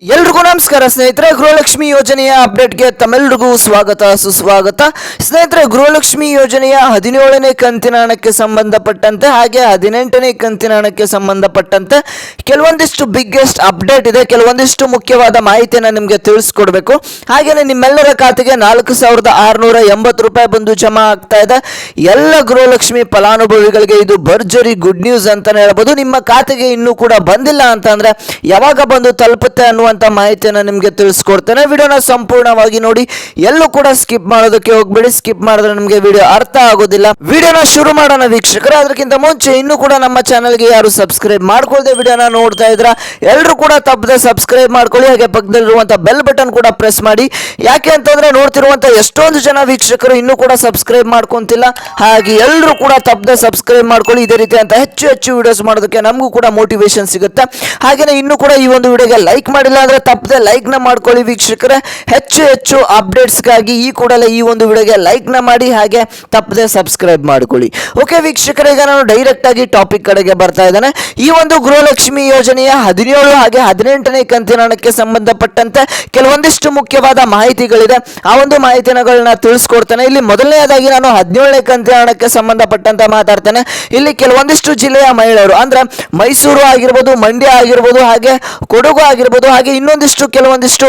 ಎಲ್ರಿಗೂ ನಮಸ್ಕಾರ ಸ್ನೇಹಿತರೆ. ಗೃಹಲಕ್ಷ್ಮಿ ಯೋಜನೆಯ ಅಪ್ಡೇಟ್ಗೆ ತಮ್ಮೆಲ್ರಿಗೂ ಸ್ವಾಗತ ಸುಸ್ವಾಗತ. ಸ್ನೇಹಿತರೆ, ಗೃಹಲಕ್ಷ್ಮಿ ಯೋಜನೆಯ 17ನೇ ಕಂತಿನ ಹಣಕ್ಕೆ ಸಂಬಂಧಪಟ್ಟಂತೆ ಹಾಗೆ 18ನೇ ಕಂತಿನ ಹಣಕ್ಕೆ ಸಂಬಂಧಪಟ್ಟಂತೆ ಕೆಲವೊಂದಿಷ್ಟು ಬಿಗ್ಗೆಸ್ಟ್ ಅಪ್ಡೇಟ್ ಇದೆ. ಕೆಲವೊಂದಿಷ್ಟು ಮುಖ್ಯವಾದ ಮಾಹಿತಿಯನ್ನು ನಿಮಗೆ ತಿಳಿಸ್ಕೊಡ್ಬೇಕು. ಹಾಗೆಯೇ ನಿಮ್ಮೆಲ್ಲರ ಖಾತೆಗೆ 4,680 ರೂಪಾಯಿ ಬಂದು ಜಮಾ ಆಗ್ತಾ ಇದೆ. ಎಲ್ಲ ಗೃಹಲಕ್ಷ್ಮಿ ಫಲಾನುಭವಿಗಳಿಗೆ ಇದು ಭರ್ಜರಿ ಗುಡ್ ನ್ಯೂಸ್ ಅಂತಾನೆ ಹೇಳ್ಬೋದು. ನಿಮ್ಮ ಖಾತೆಗೆ ಇನ್ನೂ ಕೂಡ ಬಂದಿಲ್ಲ ಅಂತಂದ್ರೆ ಯಾವಾಗ ಬಂದು ತಲುಪುತ್ತೆ ಅನ್ನುವ ಮಾಹಿತಿಯನ್ನು ನಿಮಗೆ ತಿಳಿಸ್ಕೊಡ್ತೇನೆ. ವಿಡಿಯೋನ ಸಂಪೂರ್ಣವಾಗಿ ನೋಡಿ, ಎಲ್ಲೂ ಕೂಡ ಸ್ಕಿಪ್ ಮಾಡೋದಕ್ಕೆ ಹೋಗ್ಬೇಡಿ. ಸ್ಕಿಪ್ ಮಾಡಿದ್ರೆ ನಿಮಗೆ ವಿಡಿಯೋ ಅರ್ಥ ಆಗೋದಿಲ್ಲ. ವಿಡಿಯೋನ ಶುರು ಮಾಡೋಣ ವೀಕ್ಷಕರೇ. ಅದಕ್ಕಿಂತ ಮುಂಚೆ ಇನ್ನೂ ಕೂಡ ನಮ್ಮ ಚಾನಲ್ಗೆ ಯಾರು ಸಬ್ಸ್ಕ್ರೈಬ್ ಮಾಡ್ಕೊಳ್ಳದೆ ವಿಡಿಯೋನ ನೋಡ್ತಾ ಇದ್ರ ಎಲ್ಲರೂ ಕೂಡ ತಪ್ಪದೆ ಸಬ್ಸ್ಕ್ರೈಬ್ ಮಾಡ್ಕೊಳ್ಳಿ. ಹಾಗೆ ಪಕ್ಕದಲ್ಲಿರುವಂತಹ ಬೆಲ್ ಬಟನ್ ಕೂಡ ಪ್ರೆಸ್ ಮಾಡಿ. ಯಾಕೆ ಅಂತಂದ್ರೆ ನೋಡ್ತಿರುವಂತಹ ಎಷ್ಟೊಂದು ಜನ ವೀಕ್ಷಕರು ಇನ್ನೂ ಕೂಡ ಸಬ್ಸ್ಕ್ರೈಬ್ ಮಾಡ್ಕೊಂತಿಲ್ಲ. ಹಾಗೆ ಎಲ್ಲರೂ ಕೂಡ ತಪ್ಪದೆ ಸಬ್ಸ್ಕ್ರೈಬ್ ಮಾಡ್ಕೊಳ್ಳಿ. ಇದೇ ರೀತಿ ಅಂತ ಹೆಚ್ಚು ಹೆಚ್ಚು ವಿಡಿಯೋಸ್ ಮಾಡೋದಕ್ಕೆ ನಮಗೂ ಕೂಡ ಮೋಟಿವೇಶನ್ ಸಿಗುತ್ತೆ. ಹಾಗೆಯೇ ಇನ್ನೂ ಕೂಡ ಈ ಒಂದು ವಿಡಿಯೋಗೆ ಲೈಕ್ ಮಾಡಿಲ್ಲ ಅಂದ್ರೆ ತಪ್ಪದೆ ಲೈಕ್ ನ ಮಾಡ್ಕೊಳ್ಳಿ ವೀಕ್ಷಕರೇ. ಹೆಚ್ಚು ಹೆಚ್ಚು ಅಪ್ಡೇಟ್ಸ್ಗಾಗಿ ಈ ಕೂಡಲೇ ಈ ಒಂದು ವಿಡಿಯೋಗೆ ಲೈಕ್ ನ ಮಾಡಿ, ಹಾಗೆ ತಪ್ಪದೆ ಸಬ್ಸ್ಕ್ರೈಬ್ ಮಾಡ್ಕೊಳ್ಳಿ. ಓಕೆ ವೀಕ್ಷಕರೇ, ಈಗ ನಾನು ಡೈರೆಕ್ಟ್ ಆಗಿ ಟಾಪಿಕ್ ಕಡೆಗೆ ಬರ್ತಾ ಇದ್ದೇನೆ. ಈ ಒಂದು ಗೃಹಲಕ್ಷ್ಮಿ ಯೋಜನೆಯ 17 ಹಾಗೆ 18ನೇ ಕಂತಿನ ಹಣಕ್ಕೆ ಸಂಬಂಧಪಟ್ಟಂತೆ ಕೆಲವೊಂದಿಷ್ಟು ಮುಖ್ಯವಾದ ಮಾಹಿತಿಗಳಿದೆ. ಆ ಒಂದು ಮಾಹಿತಿಗಳನ್ನ ತಿಳಿಸ್ಕೊಡ್ತೇನೆ. ಇಲ್ಲಿ ಮೊದಲನೇದಾಗಿ ನಾನು 17ನೇ ಕಂತಿನ ಹಣಕ್ಕೆ ಸಂಬಂಧಪಟ್ಟಂತೆ ಮಾತಾಡ್ತೇನೆ. ಇಲ್ಲಿ ಕೆಲವೊಂದಿಷ್ಟು ಜಿಲ್ಲೆಯ ಮಹಿಳೆಯರು ಅಂದ್ರೆ ಮೈಸೂರು ಆಗಿರ್ಬೋದು, ಮಂಡ್ಯ ಆಗಿರ್ಬೋದು, ಹಾಗೆ ಕೊಡಗು ಆಗಿರ್ಬೋದು, ಹಾಗೆ ಇನ್ನೊಂದಿಷ್ಟು ಕೆಲವೊಂದಿಷ್ಟು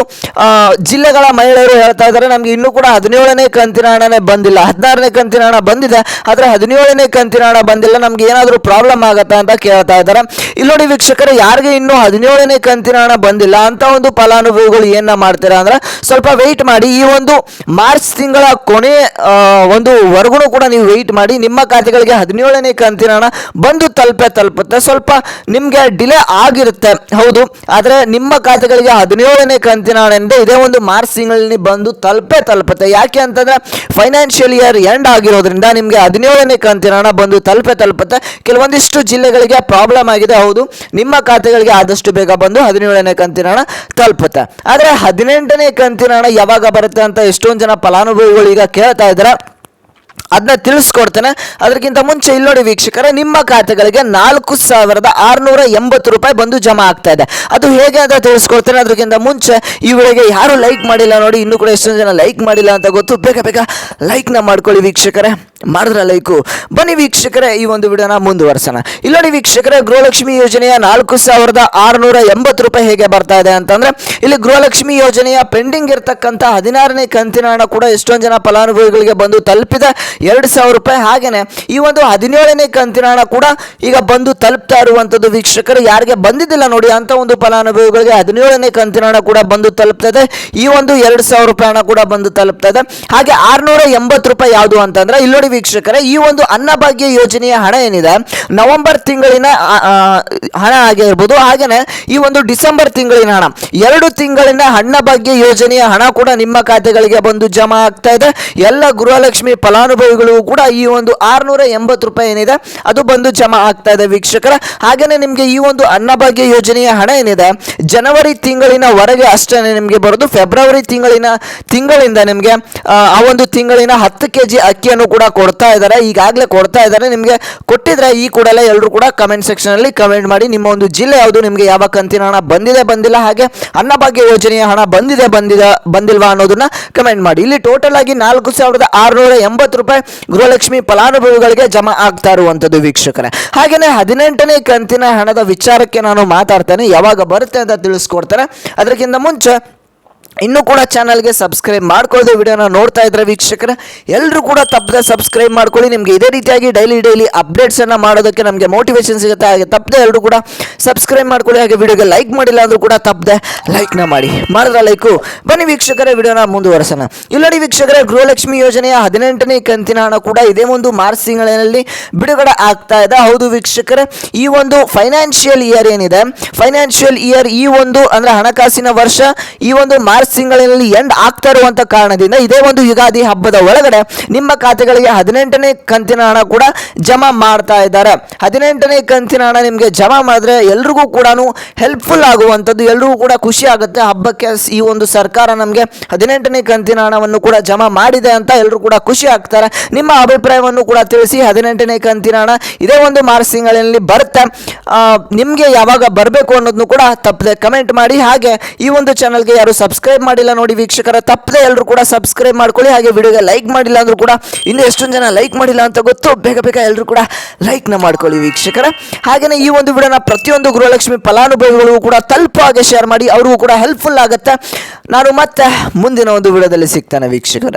ಜಿಲ್ಲೆಗಳ ಮಹಿಳೆಯರು ಹೇಳ್ತಾ ಇದ್ದಾರೆ ನಮ್ಗೆ ಇನ್ನೂ ಕೂಡ 17ನೇ ಕಂತಿನ ಹಣನೇ ಬಂದಿಲ್ಲ. 16ನೇ ಕಂತಿನ ಹಣ ಬಂದಿದೆ, ಆದ್ರೆ 17ನೇ ಕಂತಿನ ಹಣ ಬಂದಿಲ್ಲ, ನಮ್ಗೆ ಏನಾದರೂ ಪ್ರಾಬ್ಲಮ್ ಆಗತ್ತಾ ಅಂತ ಕೇಳ್ತಾ ಇದ್ದಾರೆ. ಇಲ್ಲಿ ನೋಡಿ ವೀಕ್ಷಕರೇ, ಯಾರಿಗೆ ಇನ್ನೂ 17ನೇ ಕಂತಿನ ಹಣ ಬಂದಿಲ್ಲ ಅಂತ ಒಂದು ಫಲಾನುಭವಿಗಳು ಏನ ಮಾಡ್ತೀರಾ ಅಂದ್ರೆ ಸ್ವಲ್ಪ ವೆಯ್ಟ್ ಮಾಡಿ. ಈ ಒಂದು ಮಾರ್ಚ್ ತಿಂಗಳ ಕೊನೆ ಒಂದು ವರ್ಗುನು ಕೂಡ ನೀವು ವೆಯ್ಟ್ ಮಾಡಿ. ನಿಮ್ಮ ಖಾತೆಗಳಿಗೆ 17ನೇ ಕಂತಿನ ಹಣ ಬಂದು ತಲುಪುತ್ತೆ. ಸ್ವಲ್ಪ ನಿಮ್ಗೆ ಡಿಲೇ ಆಗಿರುತ್ತೆ ಹೌದು, ಆದ್ರೆ ನಿಮ್ಮ ಖಾತೆಗಳಿಗೆ 17ನೇ ಕಂತಿನ ಹಣ ಇದೇ ಒಂದು ಮಾರ್ಚ್ ತಿಂಗಳಲ್ಲಿ ಬಂದು ತಲುಪುತ್ತೆ. ಯಾಕೆ ಅಂತಂದ್ರೆ ಫೈನಾನ್ಷಿಯಲ್ ಇಯರ್ ಎಂಡ್ ಆಗಿರೋದ್ರಿಂದ ನಿಮಗೆ 17ನೇ ಕಂತಿನ ಹಣ ಬಂದು ತಲುಪುತ್ತೆ. ಕೆಲವೊಂದಿಷ್ಟು ಜಿಲ್ಲೆಗಳಿಗೆ ಪ್ರಾಬ್ಲಮ್ ಆಗಿದೆ ಹೌದು, ನಿಮ್ಮ ಖಾತೆಗಳಿಗೆ ಆದಷ್ಟು ಬೇಗ ಬಂದು 17ನೇ ಕಂತಿನ ಹಣ ತಲುಪುತ್ತೆ. ಆದ್ರೆ 18ನೇ ಕಂತಿನ ಹಣ ಯಾವಾಗ ಬರುತ್ತೆ ಅಂತ ಎಷ್ಟೊಂದು ಜನ ಫಲಾನುಭವಿಗಳು ಈಗ ಕೇಳ್ತಾ ಇದ್ದಾರೆ. ಅದನ್ನ ತಿಳಿಸ್ಕೊಡ್ತೇನೆ. ಅದಕ್ಕಿಂತ ಮುಂಚೆ ಇಲ್ಲಿ ನೋಡಿ ವೀಕ್ಷಕರೇ, ನಿಮ್ಮ ಖಾತೆಗಳಿಗೆ 4,680 ರೂಪಾಯಿ ಬಂದು ಜಮಾ ಆಗ್ತಾ ಇದೆ. ಅದು ಹೇಗೆ ಅಂತ ತಿಳಿಸ್ಕೊಡ್ತೇನೆ. ಅದಕ್ಕಿಂತ ಮುಂಚೆ ಈ ವಿಡಿಯೋಗೆ ಯಾರು ಲೈಕ್ ಮಾಡಿಲ್ಲ ನೋಡಿ, ಇನ್ನೂ ಕೂಡ ಎಷ್ಟೊಂದು ಜನ ಲೈಕ್ ಮಾಡಿಲ್ಲ ಅಂತ ಗೊತ್ತು. ಬೇಗ ಲೈಕ್ ನ ಮಾಡ್ಕೊಳ್ಳಿ ವೀಕ್ಷಕರೇ. ಮಾಡಿದ್ರ ಲೈಕು. ಬನ್ನಿ ವೀಕ್ಷಕರೇ, ಈ ಒಂದು ವಿಡಿಯೋನ ಮುಂದುವರ್ಸೋಣ. ಇಲ್ಲಿ ನೋಡಿ ವೀಕ್ಷಕರೇ, ಗೃಹಲಕ್ಷ್ಮಿ ಯೋಜನೆಯ 4,680 ರೂಪಾಯಿ ಹೇಗೆ ಬರ್ತಾ ಇದೆ ಅಂತಂದ್ರೆ, ಇಲ್ಲಿ ಗೃಹಲಕ್ಷ್ಮಿ ಯೋಜನೆಯ ಪೆಂಡಿಂಗ್ ಇರತಕ್ಕಂಥ 16ನೇ ಕಂತಿನ ಹಣ ಕೂಡ ಎಷ್ಟೊಂದು ಜನ ಫಲಾನುಭವಿಗಳಿಗೆ ಬಂದು ತಲುಪಿದೆ, 2,000 ರೂಪಾಯಿ. ಹಾಗೇನೆ ಈ ಒಂದು 17ನೇ ಕಂತಿನ ಹಣ ಕೂಡ ಈಗ ಬಂದು ತಲುಪ್ತಾ ಇರುವಂತದ್ದು ವೀಕ್ಷಕರು. ಯಾರಿಗೆ ಬಂದಿದ್ದಿಲ್ಲ ನೋಡಿ ಅಂತ ಒಂದು ಫಲಾನುಭವಿಗಳಿಗೆ 17ನೇ ಕಂತಿನ ಹಣ ಕೂಡ ಬಂದು ತಲುಪ್ತದೆ. ಈ ಒಂದು 2,000 ರೂಪಾಯಿ ಹಣ ಕೂಡ ಬಂದು ತಲುಪ್ತದೆ. ಹಾಗೆ 680 ರೂಪಾಯಿ ಯಾವುದು ಅಂತಂದ್ರೆ, ಇಲ್ಲಿ ನೋಡಿ ವೀಕ್ಷಕರೇ, ಈ ಒಂದು ಅನ್ನಭಾಗ್ಯ ಯೋಜನೆಯ ಹಣ ಏನಿದೆ ನವೆಂಬರ್ ತಿಂಗಳಿನ ಹಣ ಆಗಿರ್ಬೋದು, ಹಾಗೇನೆ ಈ ಒಂದು ಡಿಸೆಂಬರ್ ತಿಂಗಳಿನ ಹಣ, 2 ತಿಂಗಳಿನ ಅನ್ನಭಾಗ್ಯ ಯೋಜನೆಯ ಹಣ ಕೂಡ ನಿಮ್ಮ ಖಾತೆಗಳಿಗೆ ಬಂದು ಜಮಾ ಆಗ್ತಾ ಇದೆ. ಎಲ್ಲ ಗೃಹಲಕ್ಷ್ಮಿ ಫಲಾನುಭವಿಗಳು ಕೂಡ ಈ ಒಂದು 680 ರೂಪಾಯಿ ಏನಿದೆ ಅದು ಬಂದು ಜಮಾ ಆಗ್ತಾ ಇದೆ ವೀಕ್ಷಕರ. ಹಾಗೇನೆ ನಿಮಗೆ ಈ ಒಂದು ಅನ್ನಭಾಗ್ಯ ಯೋಜನೆಯ ಹಣ ಏನಿದೆ ಜನವರಿ ತಿಂಗಳಿನ ಹೊರಗೆ ಅಷ್ಟೇ ನಿಮಗೆ ಬರೋದು. ಫೆಬ್ರವರಿ ತಿಂಗಳಿಂದ ನಿಮಗೆ ಆ ಒಂದು ತಿಂಗಳಿನ 10 kg ಅಕ್ಕಿಯನ್ನು ಕೂಡ ಕೊಡ್ತಾ ಇದ್ದಾರೆ. ಈಗಾಗಲೇ ಕೊಡ್ತಾ ಇದ್ದಾರೆ. ನಿಮಗೆ ಕೊಟ್ಟಿದ್ರೆ ಈ ಕೂಡಲೇ ಎಲ್ಲರೂ ಕೂಡ ಕಮೆಂಟ್ ಸೆಕ್ಷನ್ ಅಲ್ಲಿ ಕಮೆಂಟ್ ಮಾಡಿ, ನಿಮ್ಮ ಒಂದು ಜಿಲ್ಲೆ ಯಾವುದು, ನಿಮಗೆ ಯಾವ ಕಂತಿನ ಹಣ ಬಂದಿಲ್ಲ, ಹಾಗೆ ಅನ್ನಭಾಗ್ಯ ಯೋಜನೆಯ ಹಣ ಬಂದಿಲ್ವಾ ಅನ್ನೋದನ್ನ ಕಮೆಂಟ್ ಮಾಡಿ. ಇಲ್ಲಿ ಟೋಟಲ್ ಆಗಿ 4,680 ರೂಪಾಯಿ ಗೃಹಲಕ್ಷ್ಮಿ ಫಲಾನುಭವಿಗಳಿಗೆ ಜಮಾ ಆಗ್ತಾ ಇರುವಂತದ್ದು ವೀಕ್ಷಕರೇ. ಹಾಗೇನೆ 18ನೇ ಕಂತಿನ ಹಣದ ವಿಚಾರಕ್ಕೆ ನಾನು ಮಾತಾಡ್ತೇನೆ, ಯಾವಾಗ ಬರುತ್ತೆ ಅಂತ ತಿಳಿಸ್ಕೊಡ್ತೇನೆ. ಅದಕ್ಕಿಂತ ಮುಂಚೆ ಇನ್ನೂ ಕೂಡ ಚಾನಲ್ಗೆ ಸಬ್ಸ್ಕ್ರೈಬ್ ಮಾಡ್ಕೊಳ್ಳದೆ ವಿಡಿಯೋನ ನೋಡ್ತಾ ಇದ್ರೆ ವೀಕ್ಷಕರೇ, ಎಲ್ಲರೂ ಕೂಡ ತಪ್ಪದೆ ಸಬ್ಸ್ಕ್ರೈಬ್ ಮಾಡ್ಕೊಳ್ಳಿ. ನಿಮಗೆ ಇದೇ ರೀತಿಯಾಗಿ ಡೈಲಿ ಅಪ್ಡೇಟ್ಸ್ ಅನ್ನ ಮಾಡೋದಕ್ಕೆ ನಮಗೆ ಮೋಟಿವೇಶನ್ ಸಿಗುತ್ತೆ. ಹಾಗೆ ತಪ್ಪದೆ ಎಲ್ಲರೂ ಕೂಡ ಸಬ್ಸ್ಕ್ರೈಬ್ ಮಾಡ್ಕೊಳ್ಳಿ. ಹಾಗೆ ವಿಡಿಯೋಗೆ ಲೈಕ್ ಮಾಡಿಲ್ಲ ಅಂದ್ರೂ ಕೂಡ ತಪ್ಪದೆ ಲೈಕ್ ನ ಮಾಡಿ. ಮಾಡಿದ್ರ ಲೈಕು. ಬನ್ನಿ ವೀಕ್ಷಕರೇ, ವಿಡಿಯೋನ ಮುಂದುವರೆಸೋಣ. ಇಲ್ಲಡಿ ವೀಕ್ಷಕರೇ, ಗೃಹಲಕ್ಷ್ಮಿ ಯೋಜನೆಯ 18ನೇ ಕಂತಿನ ಹಣ ಕೂಡ ಇದೇ ಒಂದು ಮಾರ್ಚ್ ತಿಂಗಳಿನಲ್ಲಿ ಬಿಡುಗಡೆ ಆಗ್ತಾ ಇದೆ. ಹೌದು ವೀಕ್ಷಕರೇ, ಈ ಒಂದು ಫೈನಾನ್ಷಿಯಲ್ ಇಯರ್ ಏನಿದೆ, ಫೈನಾನ್ಷಿಯಲ್ ಇಯರ್ ಈ ಒಂದು ಅಂದ್ರೆ ಹಣಕಾಸಿನ ವರ್ಷ ಈ ಒಂದು ಮಾರ್ಚ್ ಮಾರ್ಚ್ ತಿಂಗಳಿನಲ್ಲಿ ಎಂಡ್ ಆಗ್ತಾ ಇರುವಂಥ ಕಾರಣದಿಂದ ಇದೇ ಒಂದು ಯುಗಾದಿ ಹಬ್ಬದ ಒಳಗಡೆ ನಿಮ್ಮ ಖಾತೆಗಳಿಗೆ 18ನೇ ಕಂತಿನ ಹಣ ಕೂಡ ಜಮಾ ಮಾಡ್ತಾ ಇದ್ದಾರೆ. 18ನೇ ಕಂತಿನ ಹಣ ನಿಮಗೆ ಜಮಾ ಮಾಡಿದ್ರೆ ಎಲ್ರಿಗೂ ಕೂಡ ಹೆಲ್ಪ್ಫುಲ್ ಆಗುವಂಥದ್ದು, ಎಲ್ರಿಗೂ ಕೂಡ ಖುಷಿ ಆಗುತ್ತೆ. ಹಬ್ಬಕ್ಕೆ ಈ ಒಂದು ಸರ್ಕಾರ ನಮಗೆ 18ನೇ ಕಂತಿನ ಹಣವನ್ನು ಕೂಡ ಜಮಾ ಮಾಡಿದೆ ಅಂತ ಎಲ್ಲರೂ ಕೂಡ ಖುಷಿ ಆಗ್ತಾರೆ. ನಿಮ್ಮ ಅಭಿಪ್ರಾಯವನ್ನು ಕೂಡ ತಿಳಿಸಿ. 18ನೇ ಕಂತಿನ ಹಣ ಇದೇ ಒಂದು ಮಾರ್ಚ್ ತಿಂಗಳಿನಲ್ಲಿ ಬರುತ್ತೆ. ನಿಮಗೆ ಯಾವಾಗ ಬರಬೇಕು ಅನ್ನೋದನ್ನು ಕೂಡ ತಪ್ಪದೆ ಕಮೆಂಟ್ ಮಾಡಿ. ಹಾಗೆ ಈ ಒಂದು ಚಾನಲ್ಗೆ ಯಾರು ಸಬ್ಸ್ಕ್ರೈಬ್ ಮಾಡಿಲ್ಲ ನೋಡಿ ವೀಕ್ಷಕರ, ತಪ್ಪದೆ ಎಲ್ಲರೂ ಕೂಡ ಸಬ್ಸ್ಕ್ರೈಬ್ ಮಾಡ್ಕೊಳ್ಳಿ. ಹಾಗೆ ವಿಡಿಯೋಗೆ ಲೈಕ್ ಮಾಡಿಲ್ಲ ಅಂದ್ರೂ ಕೂಡ ಇನ್ನೂ ಎಷ್ಟೊಂದು ಜನ ಲೈಕ್ ಮಾಡಿಲ್ಲ ಅಂತ ಗೊತ್ತು, ಬೇಗ ಬೇಗ ಎಲ್ಲರೂ ಕೂಡ ಲೈಕ್ನ ಮಾಡ್ಕೊಳ್ಳಿ ವೀಕ್ಷಕರ. ಹಾಗೆಯೇ ಈ ಒಂದು ವಿಡಿಯೋನ ಪ್ರತಿಯೊಂದು ಗೃಹಲಕ್ಷ್ಮಿ ಫಲಾನುಭವಿಗಳಿಗೂ ಕೂಡ ತಲುಪೋ ಹಾಗೆ ಶೇರ್ ಮಾಡಿ, ಅವ್ರಿಗೂ ಕೂಡ ಹೆಲ್ಪ್ಫುಲ್ ಆಗುತ್ತೆ. ನಾನು ಮತ್ತೆ ಮುಂದಿನ ಒಂದು ವಿಡಿಯೋದಲ್ಲಿ ಸಿಗ್ತಾನೆ ವೀಕ್ಷಕರ.